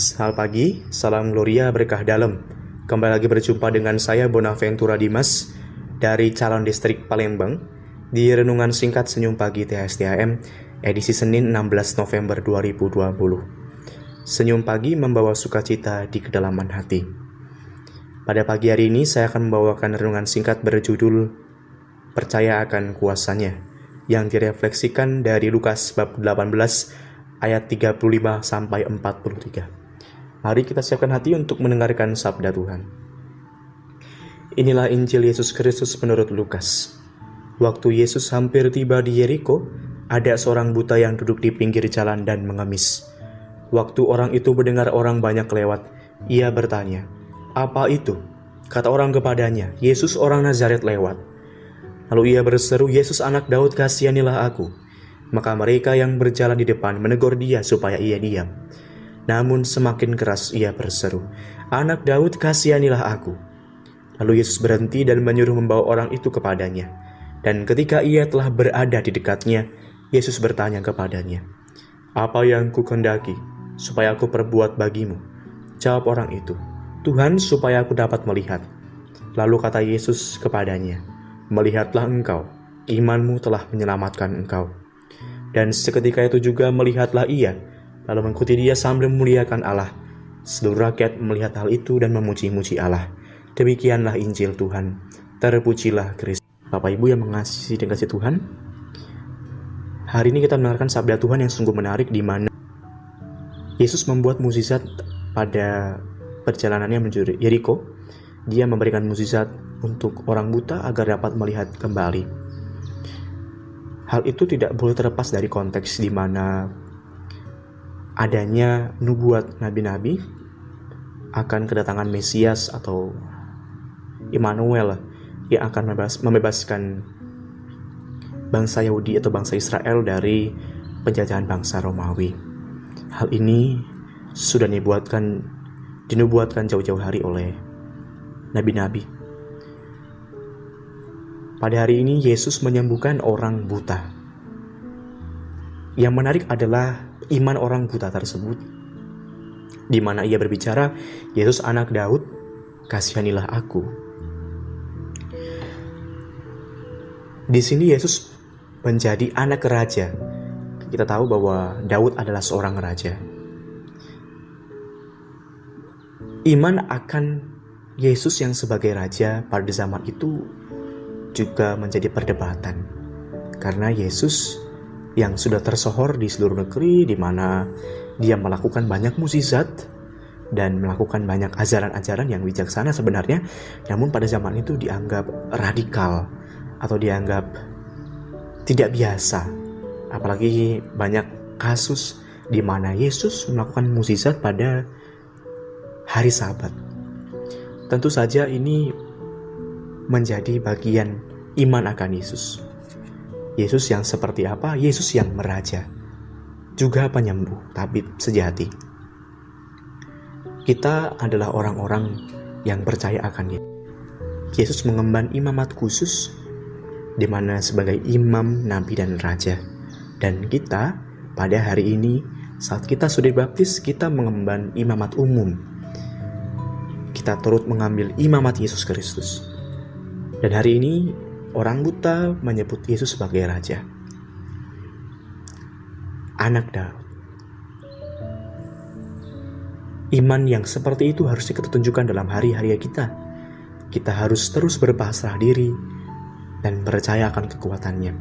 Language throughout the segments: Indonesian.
Selamat pagi, salam Gloria berkah dalam. Kembali lagi berjumpa dengan saya Bonaventura Dimas dari Calon Distrik Palembang di Renungan Singkat Senyum Pagi THSTHM edisi Senin 16 November 2020. Senyum pagi membawa sukacita di kedalaman hati. Pada pagi hari ini saya akan membawakan renungan singkat berjudul Percaya akan kuasanya yang direfleksikan dari Lukas bab 18 ayat 35 sampai 43. Mari kita siapkan hati untuk mendengarkan sabda Tuhan. Inilah Injil Yesus Kristus menurut Lukas. Waktu Yesus hampir tiba di Yeriko, ada seorang buta yang duduk di pinggir jalan dan mengemis. Waktu orang itu mendengar orang banyak lewat, ia bertanya, "Apa itu?" Kata orang kepadanya, "Yesus orang Nazaret lewat." Lalu ia berseru, "Yesus anak Daud, kasihanilah aku." Maka mereka yang berjalan di depan menegur dia supaya ia diam. Namun semakin keras ia berseru, "Anak Daud, kasihanilah aku." Lalu Yesus berhenti dan menyuruh membawa orang itu kepadanya. Dan ketika ia telah berada di dekatnya, Yesus bertanya kepadanya, "Apa yang kukendaki supaya aku perbuat bagimu?" Jawab orang itu, "Tuhan, supaya aku dapat melihat." Lalu kata Yesus kepadanya, "Melihatlah engkau, imanmu telah menyelamatkan engkau." Dan seketika itu juga melihatlah ia, lalu mengikuti dia sambil memuliakan Allah. Seluruh rakyat melihat hal itu dan memuji-muji Allah. Demikianlah Injil Tuhan. Terpujilah Kristus. Bapak Ibu yang mengasihi dan kasih Tuhan, hari ini kita mendengarkan sabda Tuhan yang sungguh menarik, di mana Yesus membuat mukjizat pada perjalanannya menuju Yeriko. Dia memberikan mukjizat untuk orang buta agar dapat melihat kembali. Hal itu tidak boleh terlepas dari konteks di mana adanya nubuat nabi-nabi akan kedatangan Mesias atau Immanuel yang akan membebaskan bangsa Yahudi atau bangsa Israel dari penjajahan bangsa Romawi. Hal ini sudah dinubuatkan jauh-jauh hari oleh nabi-nabi. Pada hari ini Yesus menyembuhkan orang buta. Yang menarik adalah iman orang buta tersebut, di mana ia berbicara, "Yesus anak Daud, kasihanilah aku." Di sini Yesus menjadi anak raja. Kita tahu bahwa Daud adalah seorang raja. Iman akan Yesus yang sebagai raja pada zaman itu juga menjadi perdebatan, karena Yesus yang sudah tersohor di seluruh negeri, di mana dia melakukan banyak mukjizat dan melakukan banyak ajaran-ajaran yang bijaksana sebenarnya, namun pada zaman itu dianggap radikal atau dianggap tidak biasa. Apalagi banyak kasus di mana Yesus melakukan mukjizat pada hari Sabat. Tentu saja ini menjadi bagian iman akan Yesus. Yesus yang seperti apa? Yesus yang meraja, juga penyembuh, tabib sejati. Kita adalah orang-orang yang percaya akan Dia. Yesus mengemban imamat khusus, di mana sebagai imam, nabi, dan raja. Dan kita pada hari ini, saat kita sudah dibaptis, kita mengemban imamat umum. Kita turut mengambil imamat Yesus Kristus. Dan hari ini orang buta menyebut Yesus sebagai raja, anak Daud. Iman yang seperti itu harus kita tunjukkan dalam hari-hari kita. Kita harus terus berpasrah diri dan percaya akan kekuatannya.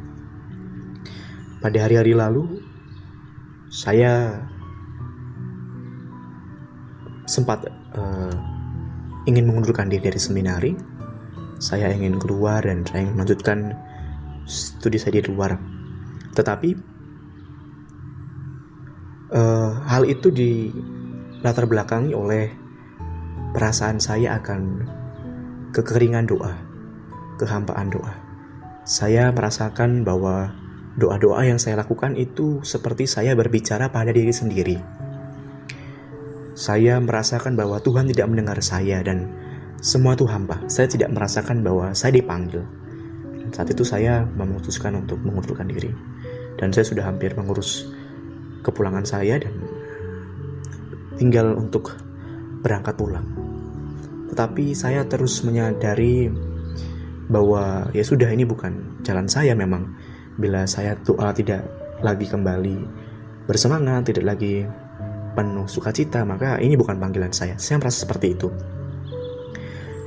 Pada hari-hari lalu, saya sempat ingin mengundurkan diri dari seminari. Saya ingin keluar dan saya ingin melanjutkan studi saya di luar. Tetapi hal itu dilatar belakangi oleh perasaan saya akan kekeringan doa, kehampaan doa. Saya merasakan bahwa doa-doa yang saya lakukan itu seperti saya berbicara pada diri sendiri. Saya merasakan bahwa Tuhan tidak mendengar saya dan semua itu hampa. Saya tidak merasakan bahwa saya dipanggil. Saat itu saya memutuskan untuk mengundurkan diri. Dan saya sudah hampir mengurus kepulangan saya dan tinggal untuk berangkat pulang. Tetapi saya terus menyadari bahwa ya sudah, ini bukan jalan saya memang. Bila saya doa tidak lagi kembali bersemangat, tidak lagi penuh sukacita, maka ini bukan panggilan saya. Saya merasa seperti itu.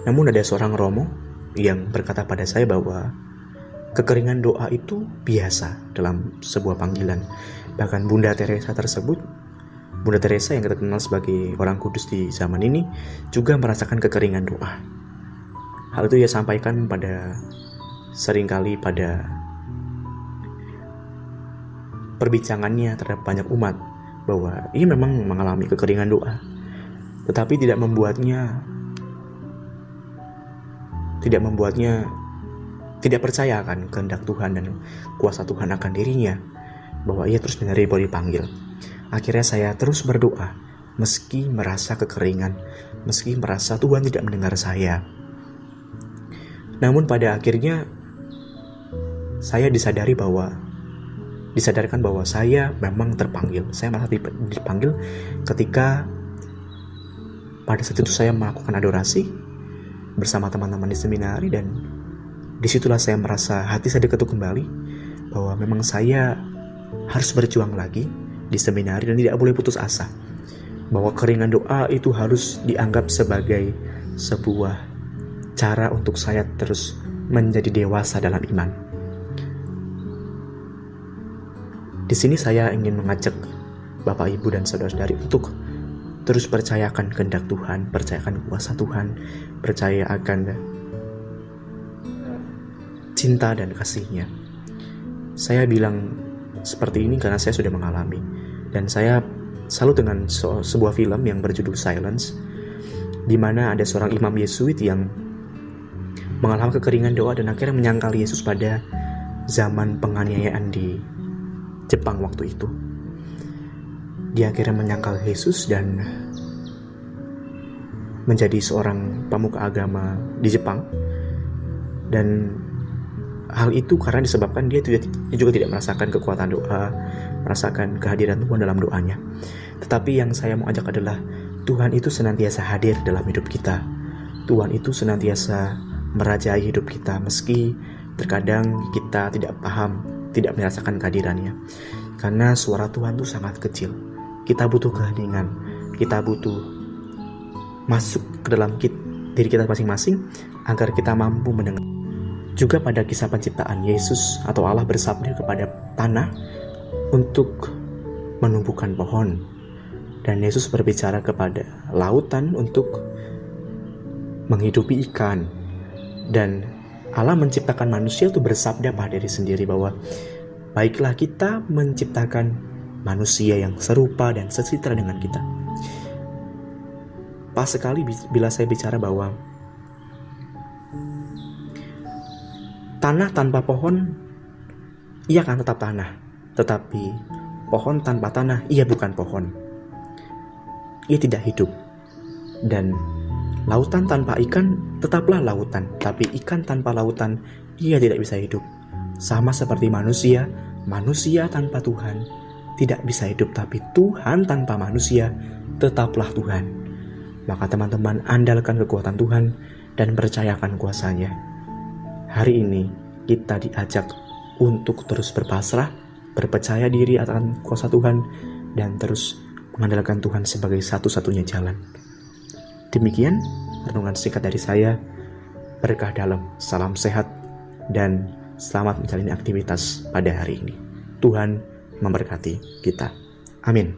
Namun ada seorang romo yang berkata pada saya bahwa kekeringan doa itu biasa dalam sebuah panggilan. Bahkan Bunda Teresa yang kita kenal sebagai orang kudus di zaman ini, juga merasakan kekeringan doa. Hal itu ia sampaikan seringkali pada perbincangannya terhadap banyak umat, bahwa ia memang mengalami kekeringan doa, tetapi tidak membuatnya tidak percaya akan kehendak Tuhan dan kuasa Tuhan akan dirinya, bahwa ia terus menyadari bahwa dipanggil. Akhirnya saya terus berdoa, meski merasa kekeringan, meski merasa Tuhan tidak mendengar saya. Namun pada akhirnya saya disadarkan bahwa saya memang terpanggil. Saya merasa dipanggil ketika pada saat itu saya melakukan adorasi bersama teman-teman di seminari, dan disitulah saya merasa hati saya diketuk kembali bahwa memang saya harus berjuang lagi di seminari dan tidak boleh putus asa, bahwa keringan doa itu harus dianggap sebagai sebuah cara untuk saya terus menjadi dewasa dalam iman. Di sini saya ingin mengajak Bapak, Ibu, dan saudara-saudari untuk terus percayakan kehendak Tuhan, percayakan kuasa Tuhan, percaya akan cinta dan kasih-Nya. Saya bilang seperti ini karena saya sudah mengalami, dan saya salut dengan sebuah film yang berjudul Silence, di mana ada seorang imam Yesuit yang mengalami kekeringan doa dan akhirnya menyangkal Yesus pada zaman penganiayaan di Jepang waktu itu. Dia akhirnya menyangkal Yesus dan menjadi seorang pemuka agama di Jepang, dan hal itu karena disebabkan dia juga tidak merasakan kekuatan doa, merasakan kehadiran Tuhan dalam doanya. Tetapi yang saya mau ajak adalah Tuhan itu senantiasa hadir dalam hidup kita. Tuhan itu senantiasa merajai hidup kita, meski terkadang kita tidak paham, tidak merasakan kehadirannya. Karena suara Tuhan itu sangat kecil. Kita butuh keheningan, kita butuh masuk ke dalam diri kita masing-masing agar kita mampu mendengar. Juga pada kisah penciptaan, Yesus atau Allah bersabda kepada tanah untuk menumbuhkan pohon, dan Yesus berbicara kepada lautan untuk menghidupi ikan, dan Allah menciptakan manusia itu bersabda pada diri sendiri bahwa baiklah kita menciptakan manusia yang serupa dan sesitra dengan kita. Pas sekali bila saya bicara bahwa tanah tanpa pohon, ia akan tetap tanah. Tetapi pohon tanpa tanah, ia bukan pohon. Ia tidak hidup. Dan lautan tanpa ikan, tetaplah lautan. Tapi ikan tanpa lautan, ia tidak bisa hidup. Sama seperti manusia tanpa Tuhan tidak bisa hidup. Tapi Tuhan tanpa manusia, tetaplah Tuhan. Maka teman-teman, andalkan kekuatan Tuhan dan percayakan kuasa-Nya. Hari ini kita diajak untuk terus berpasrah, berpercaya diri akan kuasa Tuhan, dan terus mengandalkan Tuhan sebagai satu-satunya jalan. Demikian renungan singkat dari saya. Berkah dalam, salam sehat, dan selamat menjalani aktivitas pada hari ini. Tuhan memberkati kita. Amin.